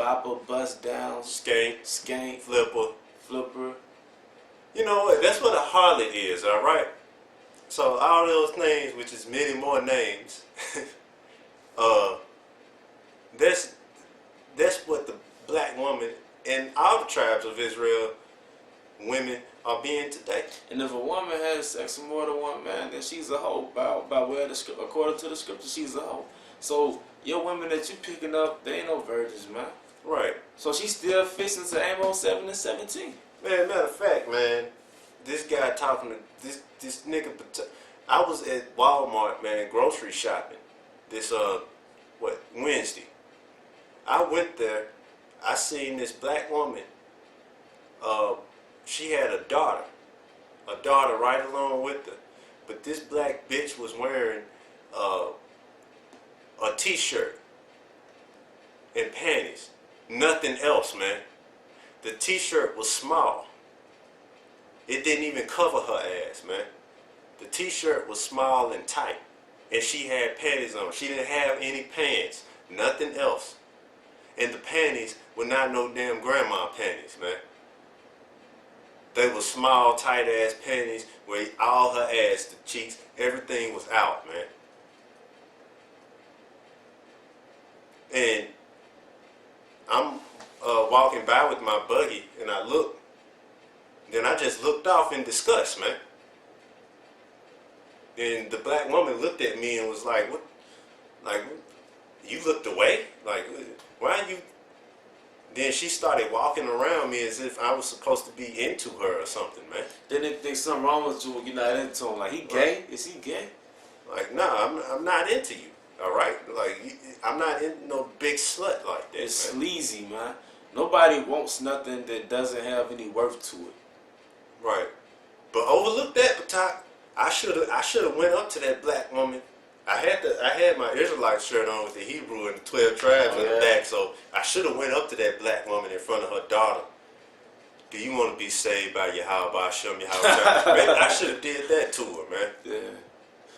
bopper, bust down, skank, flipper. You know what? That's what a harlot is, all right? So all those names, which is many more names, that's what the black woman and all the tribes of Israel women are being today. And if a woman has sex with more than one man, then she's a hoe. According to the scripture, she's a hoe. So your women that you picking up, they ain't no virgins, man. Right. So she still fits into Amos 7 and 17. Man, matter of fact, man, this guy talking to this nigga. I was at Walmart, man, grocery shopping. This Wednesday. I went there. I seen this black woman. She had a daughter right along with her. But this black bitch was wearing a t-shirt and panties. Nothing else, man. The t-shirt was small. It didn't even cover her ass, man. The t-shirt was small and tight. And she had panties on. She didn't have any pants. Nothing else. And the panties were not no damn grandma panties, man. They were small, tight-ass panties where all her ass, the cheeks, everything was out, man. And I'm walking by with my buggy, and I look. Then I just looked off in disgust, man. And the black woman looked at me and was like, "What? Like, you looked away? Like, why you?" Then she started walking around me as if I was supposed to be into her or something, man. Then they think something wrong with you when you're not into him. Like, he gay? Right. Is he gay? Like, nah, I'm not into you, all right? Like, I'm not into no big slut like that, It's man. sleazy, man. Nobody wants nothing that doesn't have any worth to it. Right. But overlook that, Patak. I should have went up to that black woman. I had my Israelite shirt on with the Hebrew and the 12 tribes in the back, so I should have went up to that black woman in front of her daughter. Do you want to be saved by Yahweh Shem Yahweh? Man, I should have did that to her, man. Yeah.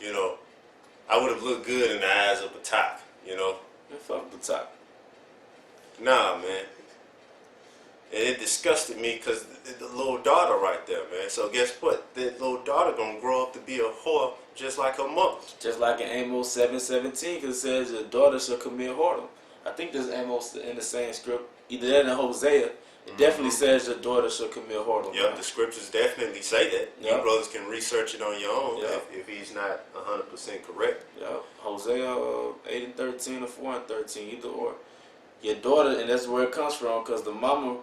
You know, I would have looked good in the eyes of Patak, you know. Man, fuck Patak. Nah, man. And it disgusted me because the little daughter right there, man. So guess what? That little daughter gonna grow up to be a whore just like her mother. Just like in Amos 7:17, because it says your daughter shall commit whoredom. I think there's Amos in the same script. Either that or in Hosea. It definitely says your daughter shall commit whoredom. Yep, the scriptures definitely say that. Yep. You brothers can research it on your own Yep. if he's not 100% correct. Yeah, Hosea 8 and 13 or 4 and 13, either or. Your daughter, and that's where it comes from, because the mama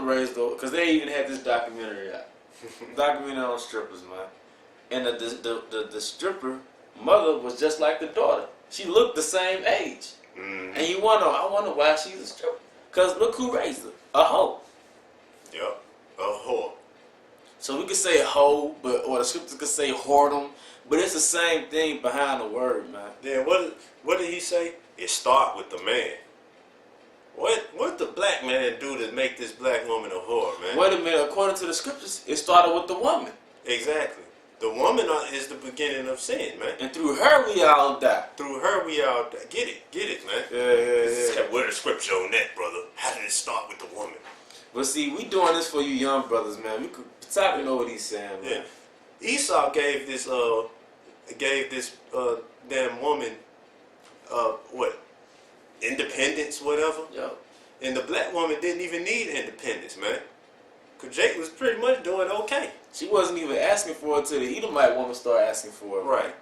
raised the, because they even had this documentary out. Documentary on strippers, man. And the stripper mother was just like the daughter. She looked the same age. Mm-hmm. And I wonder why she's a stripper. Because look who raised her. A hoe. Yep, a whore. So we could say hoe, or the scriptures could say whoredom, but it's the same thing behind the word, man. Then what did he say? It start with the man. What the black man do to make this black woman a whore, man? Wait a minute, according to the scriptures, it started with the woman. Exactly. The woman is the beginning of sin, man. And through her we all die. Through her we all die. Get it, man. Yeah. Where the scripture on that, brother? How did it start with the woman? But see, we doing this for you young brothers, man. We could Patak know what he's saying, man. Yeah. Esau gave this damn woman independence, whatever. Yep. And the black woman didn't even need independence, man. Cause Jake was pretty much doing okay. She wasn't even asking for it till the Edomite woman started asking for it. Right.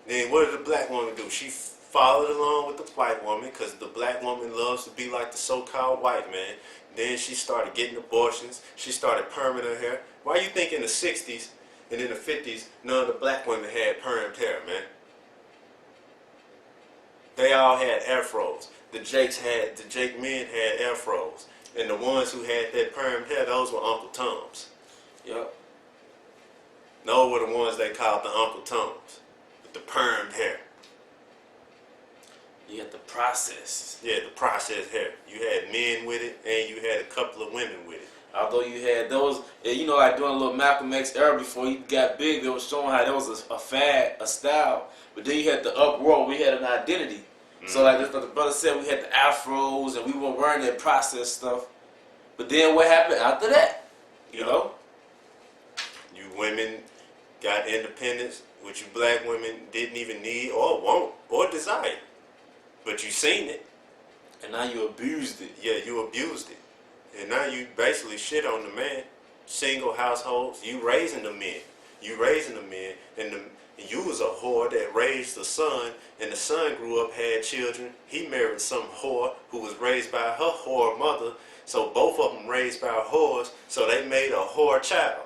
Then what did the black woman do? She followed along with the white woman because the black woman loves to be like the so-called white man. Then she started getting abortions. She started perming her hair. Why you think in the 60s and in the 50s none of the black women had permed hair, man? They all had afros. The Jake men had afros. And the ones who had that permed hair, those were Uncle Toms. Yep. Those were the ones they called the Uncle Toms. With the permed hair. You had the process. Yeah, the processed hair. You had men with it, and you had a couple of women with it. Although you had those, you know, like doing a little Malcolm X era before he got big, they was showing how there was a fad, a style. But then you had the uproar, we had an identity. So like the brother said, we had the afros and we weren't wearing that processed stuff. But then what happened after that? You know? You women got independence, which you black women didn't even need or want or desire. But you seen it. And now you abused it. Yeah, you abused it. And now you basically shit on the man. Single households, you raising the men. You raising the men. And you was a whore that raised the son. And the son grew up, had children. He married some whore who was raised by her whore mother. So both of them raised by whores. So they made a whore child.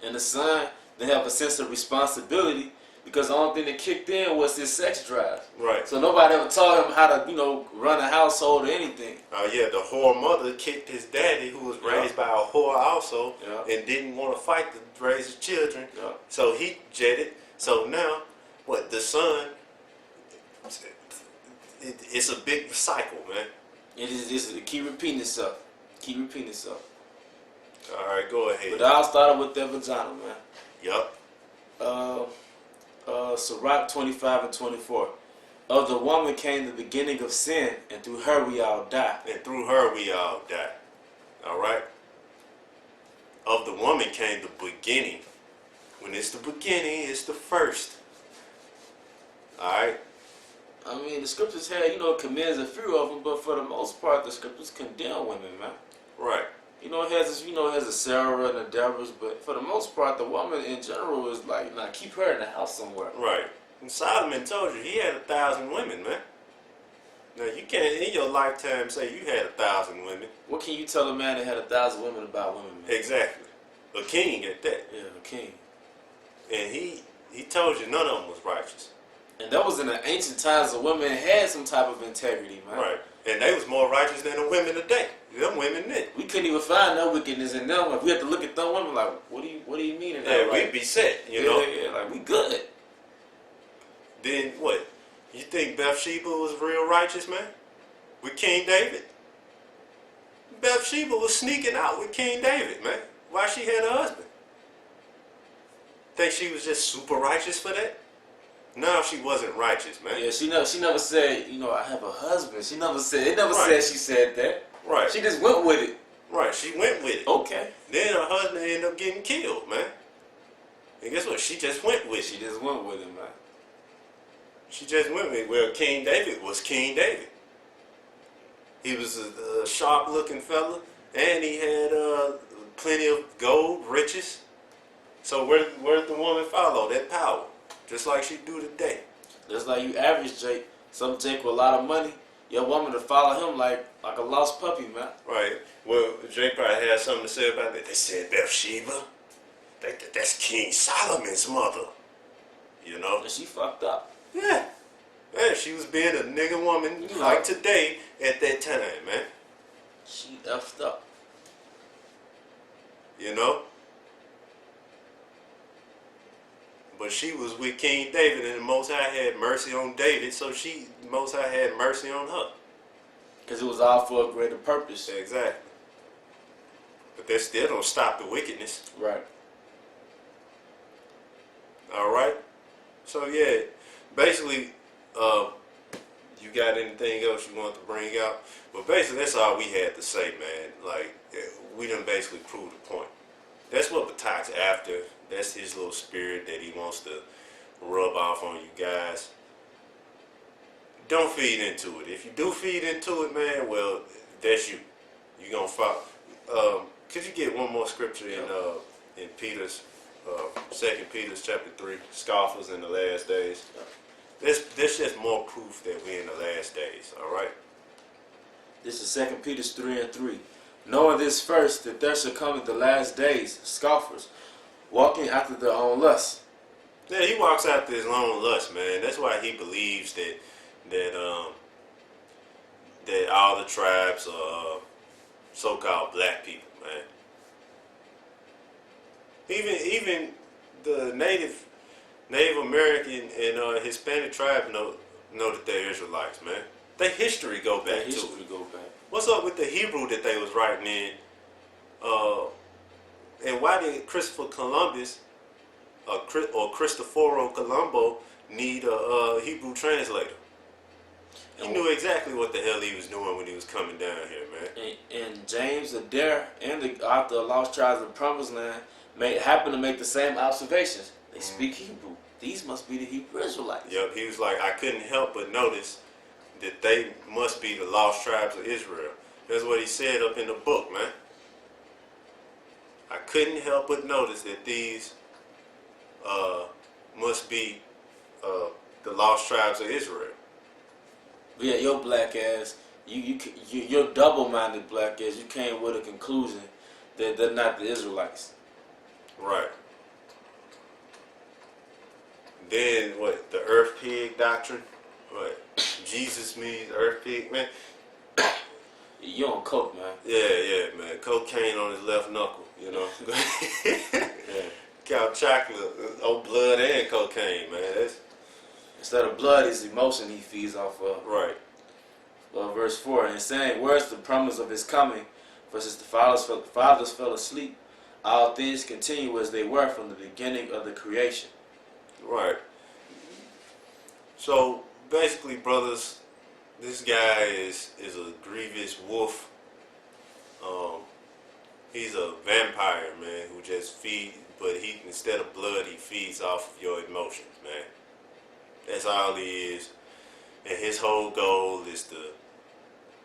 And the son, they have a sense of responsibility because the only thing that kicked in was his sex drive. Right. So nobody ever taught him how to, run a household or anything. Yeah, the whore mother kicked his daddy, who was raised by a whore also, and didn't want to fight to raise his children. So he jetted. So now, the son, it's a big cycle, man. It is. It keep repeating itself. Keep repeating itself. All right, go ahead. But it all started with that vagina, man. Yup. Sirach 25 and 24. Of the woman came the beginning of sin, and through her we all die. And through her we all die. All right? Of the woman came the beginning. When it's the beginning, it's the first. All right? I mean, the scriptures had, commends a few of them, but for the most part, the scriptures condemn women, man. Right. It has a Sarah and a Deborah's, but for the most part, the woman in general is like, keep her in the house somewhere. Right. And Solomon told you he had 1,000 women, man. Now, you can't in your lifetime say you had 1,000 women. What can you tell a man that had 1,000 women about women, man? Exactly. A king at that. Yeah, a king. And he told you none of them was righteous. And that was in the ancient times the women had some type of integrity, man. Right. And they was more righteous than the women today. Them women did. We couldn't even find no wickedness in them. If we had to look at them women like, what do you mean in that? Yeah, we'd be set, you know? Yeah, like we good. Then what? You think Bathsheba was real righteous, man? With King David? Bathsheba was sneaking out with King David, man. Why she had a husband? Think she was just super righteous for that? No, she wasn't righteous, man. Yeah, she never said, I have a husband. She never said Right. said she said that. Right. She just went with it. Right, she went with it. Okay. Then her husband ended up getting killed, man. And guess what? She just went with it. She just went with it, man. She just went with it. Well, King David was King David. He was a sharp-looking fella, and he had plenty of gold, riches. So where did the woman follow? That power. Just like she do today. Just like you average Jake, some Jake with a lot of money, your woman to follow him like a lost puppy, man. Right. Well, Jake probably had something to say about that. They said Bathsheba. That's King Solomon's mother. You know? And she fucked up. Yeah. Yeah, she was being a nigga woman like today at that time, man. She effed up. You know? But she was with King David, and the Most High had mercy on David, so the Most High had mercy on her. Because it was all for a greater purpose. Exactly. But that still don't stop the wickedness. Right. All right? So, yeah, basically, you got anything else you want to bring out? But basically, that's all we had to say, man. Like, we done basically proved the point. That's what Pt3's after. That's his little spirit that he wants to rub off on you guys. Don't feed into it. If you do feed into it, man, well, that's you. You're going to follow. Could you get one more scripture in Peter's, 2 Peter's chapter 3, scoffers in the last days? That's just more proof that we're in the last days, all right? This is 2 Peter 3 and 3. Knowing this first, that there shall come in the last days scoffers, walking after their own lusts. Yeah, he walks after his own lust, man. That's why he believes that all the tribes are so-called black people, man. Even the Native American and Hispanic tribes know that they're Israelites, man. Their history go back to it. What's up with the Hebrew that they was writing in? And why did Christopher Columbus or Cristoforo Colombo need a Hebrew translator? He knew exactly what the hell he was doing when he was coming down here, man. And James, Adair, and the author of Lost Tribes of the Promised Land happened to make the same observations. They speak Hebrew. These must be the Hebrew Israelites. Yep, he was like, I couldn't help but notice that they must be the lost tribes of Israel. That's what he said up in the book, man. I couldn't help but notice that these must be the lost tribes of Israel. Yeah, your black ass, you're double-minded black ass. You came with a conclusion that they're not the Israelites. Right. Then what? The earth pig doctrine. What? Jesus means earth pig, man. You on coke, man. Yeah, man. Cocaine on his left knuckle, you know. Yeah. Cow chocolate, old blood and cocaine, man. That's Instead of blood, it's emotion he feeds off of. right. Verse 4, and saying, where's the promise of his coming? For since the fathers fell asleep, all things continue as they were from the beginning of the creation. Right. So basically, brothers, this guy is a grievous wolf. He's a vampire, man, who just feeds, but he, instead of blood, he feeds off of your emotions, man. That's all he is. And his whole goal is to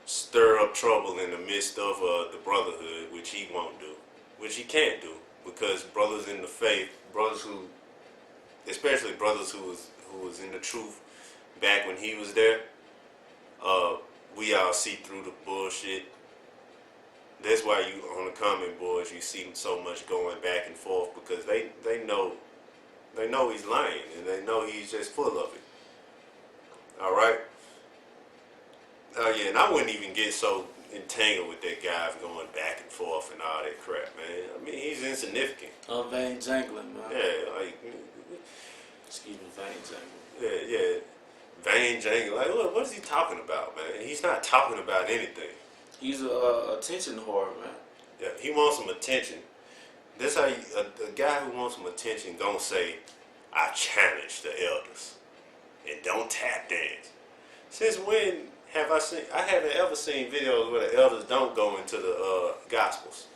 stir up trouble in the midst of the brotherhood, which he won't do, which he can't do, because brothers in the faith, brothers who, especially brothers who was in the truth back when he was there, we all see through the bullshit. That's why you on the comment boards you see so much going back and forth, because they know he's lying, and they know he's just full of it. All right. Yeah, and I wouldn't even get so entangled with that guy going back and forth and all that crap, man. I mean, he's insignificant. Vain jangling, man. Yeah, like. Excuse me, vain jangling. Yeah. Vain jangling. Like, what is he talking about, man? He's not talking about anything. He's a attention whore, man. Yeah, he wants some attention. That's how a guy who wants some attention gonna say, I challenge the elders. And don't tap dance. Since when have I seen? I haven't ever seen videos where the elders don't go into the Gospels.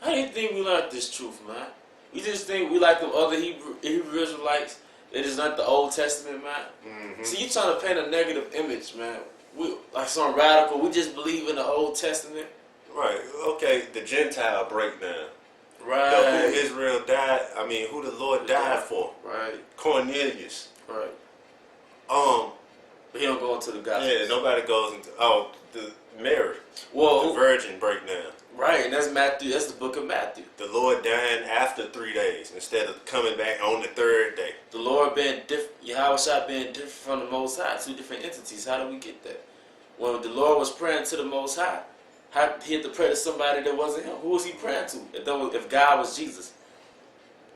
How do you think we learned this truth, man? We just think we like the other Hebrew Israelites. It is not the Old Testament, man. Mm-hmm. See, you trying to paint a negative image, man. We like some radical. We just believe in the Old Testament. Right. Okay. The Gentile breakdown. Right. Who Israel died. I mean, who the Lord died for. Right. Cornelius. Right. But he don't go into the gospel. Yeah, nobody goes into the Mary. Well, the virgin breakdown. Right, and that's Matthew. That's the book of Matthew. The Lord dying after 3 days instead of coming back on the 3rd day. The Lord being different, Yahweh being different from the Most High, two different entities. How do we get that? When the Lord was praying to the Most High, he had to pray to somebody that wasn't him. Who was he praying to? If God was Jesus.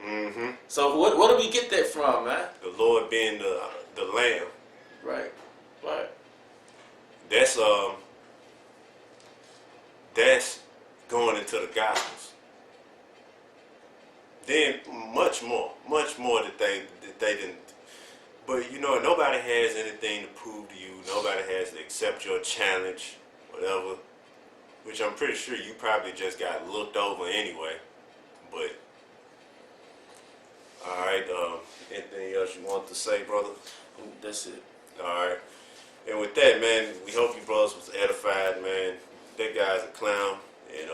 Mm-hmm. So what do we get that from, man? The Lord being the Lamb. Right. Right. That's going into the Gospels. Then much more that they didn't. But nobody has anything to prove to you. Nobody has to accept your challenge, whatever. Which I'm pretty sure you probably just got looked over anyway. But all right. Anything else you want to say, brother? That's it. All right. And with that, man, we hope you brothers was edified, man. That guy's a clown. And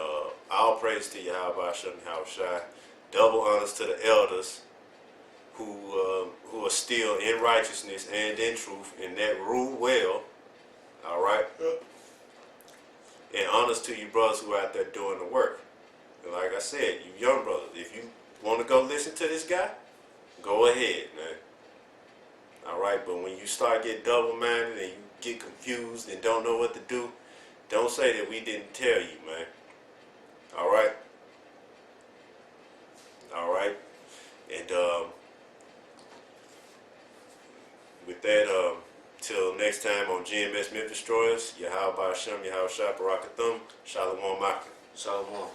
all praise to Yahweh Hashem Shai. Double honors to the elders who are still in righteousness and in truth, and that rule well. All right. And honors to you brothers who are out there doing the work. And like I said, you young brothers, if you want to go listen to this guy, go ahead, man. All right, but when you start getting double-minded and you get confused and don't know what to do, don't say that we didn't tell you, man. All right? All right? And with that, till next time on GMS Myth Destroyers, Yahweh Hashem, Yahweh Shai Barakathum, Shalom Makkah. Shalom.